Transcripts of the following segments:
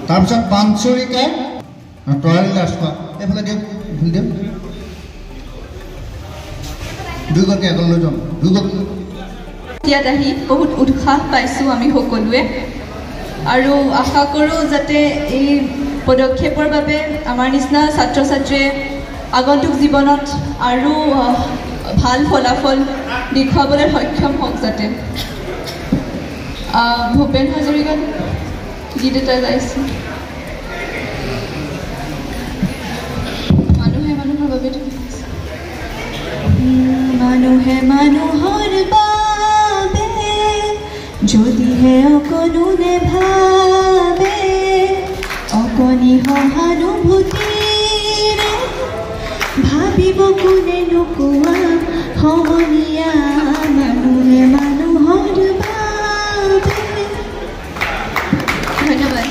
তাৰপিছত বাঞ্চৰিকা তৰালি লাষ্ট এইফালে দিয়ক ভুল দিয়ক দুইগৰাকী আগলৈ লৈ যাম দুইগৰাকী ইয়াত আহি বহুত উৎসাহ পাইছোঁ আমি সকলোৱে আৰু আশা কৰোঁ যাতে এই পদক্ষেপৰ বাবে আমাৰ নিচিনা ছাত্ৰ ছাত্ৰীয়ে আগন্তুক জীৱনত আৰু ভাল ফলাফল দেখুৱাবলৈ সক্ষম হওক যাতে ভূপেন হাজৰিকাৰ গীত এটা গাইছে মানুহে মানুহৰ বাবে মানুহে মানুহৰ বাবে যদিহে অকণো নেভাবে অকণি সহানুভূতিৰে ভাবিব কোনে নোকোৱা সমনীয়া মানুহে মানুহৰ বাবে ধন্যবাদ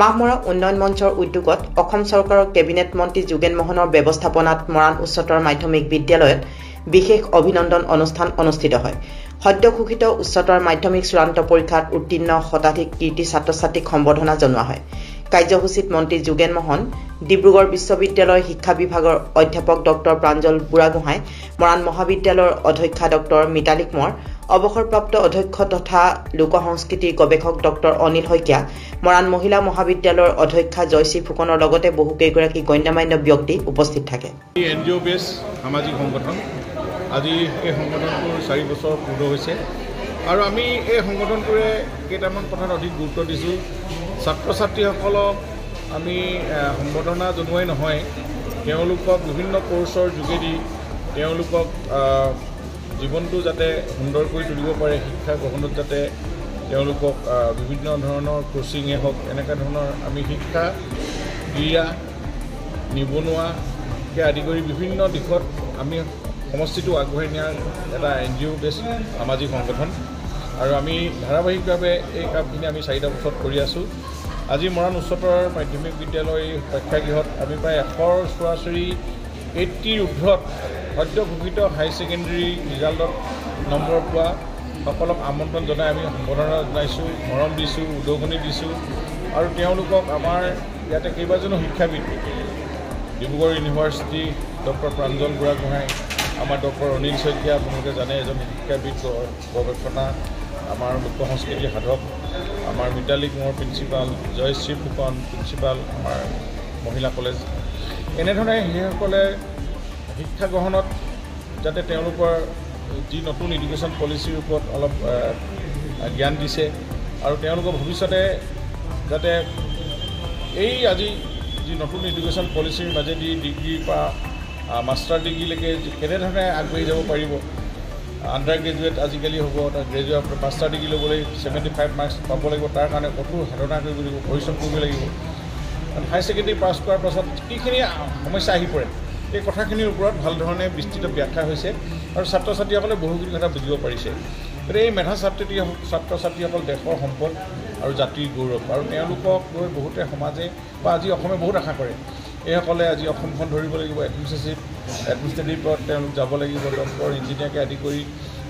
মাহমৰা উন্নয়ন মঞ্চৰ উদ্যোগত অসম চৰকাৰৰ কেবিনেট মন্ত্ৰী যোগেন মোহনৰ ব্যৱস্থাপনাত মৰাণ উচ্চতৰ মাধ্যমিক বিদ্যালয়ত বিশেষ অভিনন্দন অনুষ্ঠান অনুষ্ঠিত হয় সদ্য ঘোষিত উচ্চতৰ মাধ্যমিক চূড়ান্ত পৰীক্ষাত উত্তীৰ্ণ শতাধিক কীৰ্তি ছাত্ৰ ছাত্ৰীক সম্বৰ্ধনা জনোৱা হয় কাৰ্যসূচীত মন্ত্ৰী যোগেন মোহন ডিব্ৰুগড় বিশ্ববিদ্যালয়ৰ শিক্ষা বিভাগৰ অধ্যাপক ডক্টৰ প্ৰাঞ্জল বুঢ়াগোহাঁই মৰাণ মহাবিদ্যালয়ৰ অধ্যক্ষা ডক্টৰ মিতালী কোঁৱৰ অৱসৰপ্ৰাপ্ত অধ্যক্ষ তথা লোক সংস্কৃতিৰ গৱেষক ডক্টৰ অনিল শইকীয়া মৰাণ মহিলা মহাবিদ্যালয়ৰ অধ্যক্ষা জয়শ্ৰী ফুকনৰ লগতে বহু কেইগৰাকী গণ্যমান্য ব্যক্তি উপস্থিত থাকে এনজিঅ' বেছ সামাজিক সংগঠন আজি এই সংগঠনটোৰ 4 বছৰ পূৰ্ণ হৈছে আৰু আমি এই সংগঠনটোৰে কেইটামান কথাত অধিক গুৰুত্ব দিছোঁ ছাত্ৰ ছাত্ৰীসকলক আমি সম্বৰ্ধনা জনোৱাই নহয় তেওঁলোকক বিভিন্ন কোৰ্চৰ যোগেদি তেওঁলোকক জীৱনটো যাতে সুন্দৰ কৰি তুলিব পাৰে শিক্ষা গ্ৰহণত যাতে তেওঁলোকক বিভিন্ন ধৰণৰ কোচিঙে হওক এনেকুৱা ধৰণৰ আমি শিক্ষা ক্ৰীড়া নিবনুৱাকে আদি কৰি বিভিন্ন দিশত আমি সমষ্টিটো আগবঢ়াই নিয়াৰ এটা এনজিঅ' বেছ সামাজিক সংগঠন আৰু আমি ধাৰাবাহিকভাৱে এই কামখিনি আমি 4টা বছৰত কৰি আছোঁ আজি মৰাণ উচ্চতৰ মাধ্যমিক বিদ্যালয় প্ৰেক্ষাগৃহত আমি প্ৰায় 184 ঊৰ্ধত সদ্য ঘোষিত হাই ছেকেণ্ডেৰী ৰিজাল্টত নম্বৰ পোৱা সকলক আমন্ত্ৰণ জনাই আমি সম্বৰ্ধনা জনাইছোঁ মৰম দিছোঁ উদগনি দিছোঁ আৰু তেওঁলোকক আমাৰ ইয়াতে কেইবাজনো শিক্ষাবিদ ডিব্ৰুগড় ইউনিভাৰ্চিটি ডক্টৰ প্ৰাঞ্জল বুঢ়াগোহাঁই আমাৰ ডক্টৰ অনিল শইকীয়া আপোনালোকে জানে এজন শিক্ষাবিদ গৱেষণা আমাৰ লোক সংস্কৃতি সাধক আমাৰ মিতালী কোঁৱৰ প্ৰিন্সিপাল জয়শ্ৰী ফুকন প্ৰিন্সিপাল আমাৰ মহিলা কলেজ এনেধৰণে সেইসকলে শিক্ষা গ্ৰহণত যাতে তেওঁলোকৰ যি নতুন এডুকেশ্যন পলিচিৰ ওপৰত অলপ জ্ঞান দিছে আৰু তেওঁলোকৰ ভৱিষ্যতে যাতে এই আজি যি নতুন এডুকেশ্যন পলিচিৰ মাজেদি ডিগ্ৰীৰ পৰা মাষ্টাৰ ডিগ্ৰীলৈকে কেনেধৰণে আগবাঢ়ি যাব পাৰিব আণ্ডাৰ গ্ৰেজুৱেট আজিকালি হ'ব তাৰ গ্ৰেজুৱেট মাষ্টাৰ ডিগ্ৰী ল'বলৈ 75 মাৰ্কছ পাব লাগিব তাৰ কাৰণে কঠোৰ সাধনা কৰিব লাগিব পৰিশ্ৰম কৰিব লাগিব হাই ছেকেণ্ডেৰী পাছ কৰাৰ পাছত কিখিনি সমস্যা আহি পৰে এই কথাখিনিৰ ওপৰত ভাল ধৰণে বিস্তৃত ব্যাখ্যা হৈছে আৰু ছাত্ৰ ছাত্ৰীসকলে বহুখিনি কথা বুজিব পাৰিছে গতিকে এই মেধা ছাত্ৰ ছাত্ৰীসকল দেশৰ সম্পদ আৰু জাতিৰ গৌৰৱ আৰু তেওঁলোকক লৈ বহুতে সমাজে বা আজি অসমে বহুত আশা কৰে এইসকলে আজি অসমখন ধৰিব লাগিব এডমিনিষ্ট্ৰেটিভত তেওঁলোক যাব লাগিব ডক্টৰ ইঞ্জিনিয়াৰকে আদি কৰি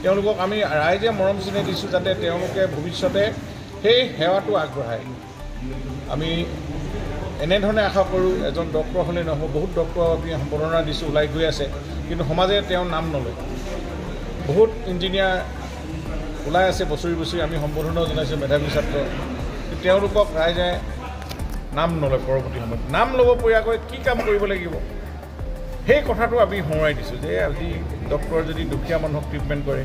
তেওঁলোকক আমি ৰাইজে মৰম চিনাই দিছোঁ যাতে তেওঁলোকে ভৱিষ্যতে সেই সেৱাটো আগবঢ়ায় আমি এনেধৰণে আশা কৰোঁ এজন ডক্টৰ হ'লে নহ'ব বহুত ডক্টৰ আমি সম্বৰ্ধনা দিছোঁ ওলাই গৈ আছে কিন্তু সমাজে তেওঁৰ নাম নলয় বহুত ইঞ্জিনিয়াৰ ওলাই আছে বছৰি বছৰি আমি সম্বৰ্ধনাও জনাইছোঁ মেধাৱী ছাত্ৰ তেওঁলোকক ৰাইজে নাম নলয় পৰৱৰ্তী সময়ত নাম ল'ব পৰাকৈ কি কাম কৰিব লাগিব সেই কথাটো আমি সোঁৱৰাই দিছোঁ যে আজি ডক্টৰ যদি দুখীয়া মানুহক ট্ৰিটমেণ্ট কৰে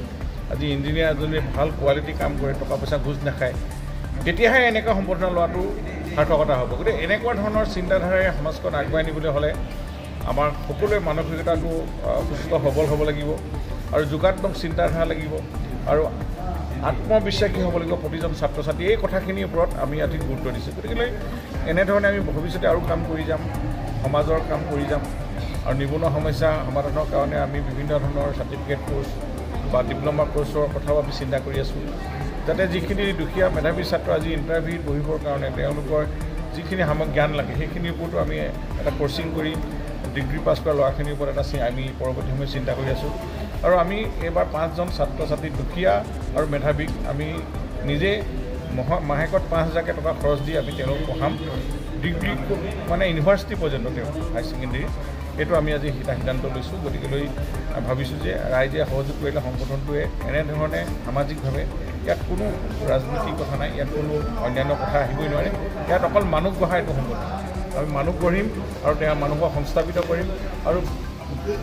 আজি ইঞ্জিনিয়াৰ এজনে ভাল কোৱালিটি কাম কৰে টকা পইচা ঘোচ নাখায় তেতিয়াহে এনেকুৱা সম্বৰ্ধনা লোৱাটো সাৰ্থকতা হ'ব গতিকে এনেকুৱা ধৰণৰ চিন্তাধাৰাৰে সমাজখন আগুৱাই নিবলৈ হ'লে আমাৰ সকলোৱে মানসিকতাটো সুস্থ সবল হ'ব লাগিব আৰু যোগাত্মক চিন্তাধাৰা লাগিব আৰু আত্মবিশ্বাসী হ'ব লাগিব প্ৰতিজন ছাত্ৰ ছাত্ৰী এই কথাখিনিৰ ওপৰত আমি অধিক গুৰুত্ব দিছোঁ গতিকে এনেধৰণে আমি ভৱিষ্যতে আৰু কাম কৰি যাম সমাজৰ কাম কৰি যাম আৰু নিবনুৱা সমস্যা সমাধানৰ কাৰণে আমি বিভিন্ন ধৰণৰ চাৰ্টিফিকেট কোৰ্চ বা ডিপ্ল'মা কোৰ্চৰ কথাও আমি চিন্তা কৰি আছোঁ যাতে যিখিনি দুখীয়া মেধাৱী ছাত্ৰ আজি ইণ্টাৰভিউত বহিবৰ কাৰণে তেওঁলোকৰ যিখিনি জ্ঞান লাগে সেইখিনিৰ ওপৰতো আমি এটা কোচিং কৰি ডিগ্ৰী পাছ কৰা ল'ৰাখিনিৰ ওপৰত এটা আমি পৰৱৰ্তী সময়ত চিন্তা কৰি আছোঁ আৰু আমি এইবাৰ 5জন ছাত্ৰ ছাত্ৰী দুখীয়া আৰু মেধাৱীক আমি নিজে মাহেকত 5,000 টকা খৰচ দি আমি তেওঁলোক পঢ়াম ডিগ্ৰী মানে ইউনিভাৰ্চিটি পৰ্যন্ত তেওঁ হাই ছেকেণ্ডেৰী এইটো আমি আজি সিদ্ধান্ত লৈছোঁ গতিকেলৈ ভাবিছোঁ যে ৰাইজে সহযোগ কৰিলে সংগঠনটোৱে এনেধৰণে সামাজিকভাৱে ইয়াত কোনো ৰাজনীতিৰ কথা নাই ইয়াত কোনো অন্যান্য কথা আহিবই নোৱাৰে ইয়াত অকল মানুহ গঢ়া এইটো সংগঠন আমি মানুহ গঢ়িম আৰু তেওঁ মানুহক সংস্থাপিত কৰিম আৰু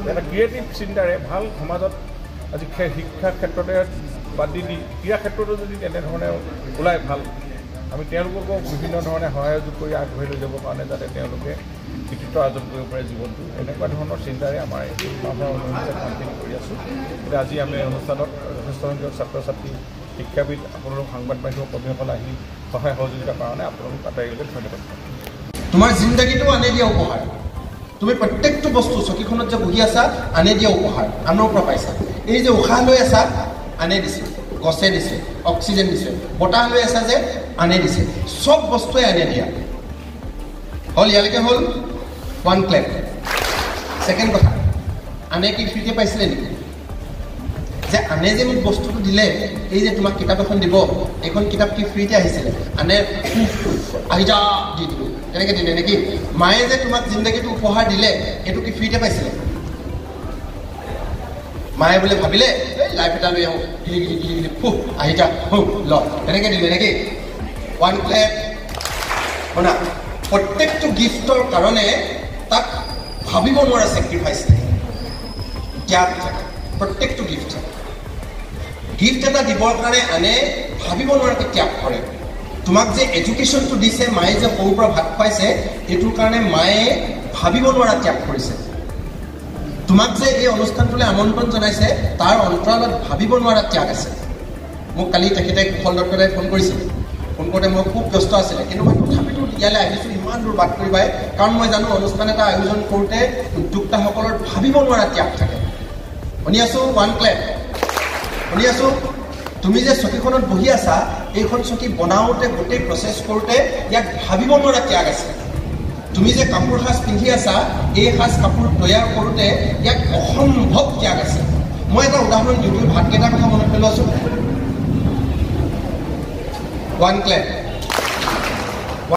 এটা ক্ৰিয়েটিভ চিন্তাৰে ভাল সমাজত আজি শিক্ষাৰ ক্ষেত্ৰতে বাদ দি ক্ৰীড়া ক্ষেত্ৰতো যদি তেনেধৰণে ওলাই ভাল আমি তেওঁলোককো বিভিন্ন ধৰণে সহায়যোগ কৰি আগবাঢ়ি লৈ যাবৰ কাৰণে যাতে তেওঁলোকে কৃতিত্ব অৰ্জন কৰিব পাৰে জীৱনটো এনেকুৱা ধৰণৰ চিন্তাৰে আমাৰ এই অনুষ্ঠানত কামখিনি কৰি আছোঁ এতিয়া আজি আমি অনুষ্ঠানত যথেষ্ট সংখ্যক ছাত্ৰ ছাত্ৰী শিক্ষাবিদ আপোনালোক সাংবাদ মাধ্যমৰ কৰ্মীসকল আহি সহায় সহযোগিতাৰ কাৰণে আপোনালোক আটাইকে ধন্যবাদ তোমাৰ জিন্দগীটো আনে দিয়া উপহাৰ তুমি প্ৰত্যেকটো বস্তু চকীখনত যে বহি আছা আনে দিয়া উপহাৰ আনৰ পৰা পাইছা এই যে উশাহ লৈ আছা আনে দিছে গছে দিছে অক্সিজেন দিছে বতাহ লৈ আছা যে আনে দিছে সব বস্তুৱে আনে দিয়া হ'ল ইয়ালৈকে হ'ল 1 ক্লেপ সেকেন্ড কথা আনে কি ফ্ৰীতে পাইছিলে নেকি যে আনে যে মোক বস্তুটো দিলে এই যে তোমাক কিতাপ এখন দিব এখন কিতাপ কি ফ্ৰীতে আহিছিলে আনে আহি যা দি দিলো এনেকৈ দিলে নেকি মায়ে যে তোমাক জিন্দগীটো উপহাৰ দিলে এইটো কি ফ্ৰীতে পাইছিলে মায়ে বোলে ভাবিলে এই লাইফ এটা লৈ আহোঁ গিলি গিলি গিলি গিলি ফুহ আহি যা ল এনেকৈ দিলে নেকি 1 ক্লেপ শুনা প্ৰত্যেকটো গিফ্টৰ কাৰণে তাক ভাবিব নোৱাৰা চেক্ৰিফাইচ থাকে ত্যাগ থাকে প্ৰত্যেকটো গিফ্ট এটা দিবৰ কাৰণে আনে ভাবিব নোৱাৰাকৈ ত্যাগ কৰে তোমাক যে এডুকেশ্যনটো দিছে মায়ে যে সৰুৰ পৰা ভাত খুৱাইছে এইটোৰ কাৰণে মায়ে ভাবিব নোৱাৰা ত্যাগ কৰিছে তোমাক যে এই অনুষ্ঠানটোলৈ আমন্ত্ৰণ জনাইছে তাৰ অন্তৰালত ভাবিব নোৱাৰা ত্যাগ আছে মোক কালি তেখেতে কুশল দত্তই ফোন কৰিছিল ফোন কৰোঁতে মই খুব ব্যস্ত আছিলে কিন্তু মই তথাপিতো ইয়ালৈ আহিছোঁ ইমান দূৰ বাট কৰি পাই কাৰণ মই জানো অনুষ্ঠান এটা আয়োজন কৰোঁতে উদ্যোক্তাসকলৰ ভাবিব নোৱাৰা ত্যাগ থাকে শুনি আছোঁ 1 ক্লেপ শুনি আছোঁ তুমি যে চকীখনত বহি আছা এইখন চকী বনাওঁতে গোটেই প্ৰচেছ কৰোঁতে ইয়াক ভাবিব নোৱাৰা ত্যাগ আছে তুমি যে কাপোৰ সাজ পিন্ধি আছা এই সাজ কাপোৰ তৈয়াৰ কৰোঁতে ইয়াক অসম্ভৱ ত্যাগ আছে মই এটা উদাহৰণ দিওঁ ভাতকেইটাৰ কথা মনত পেলোৱাছোঁ 1 ক্লেপ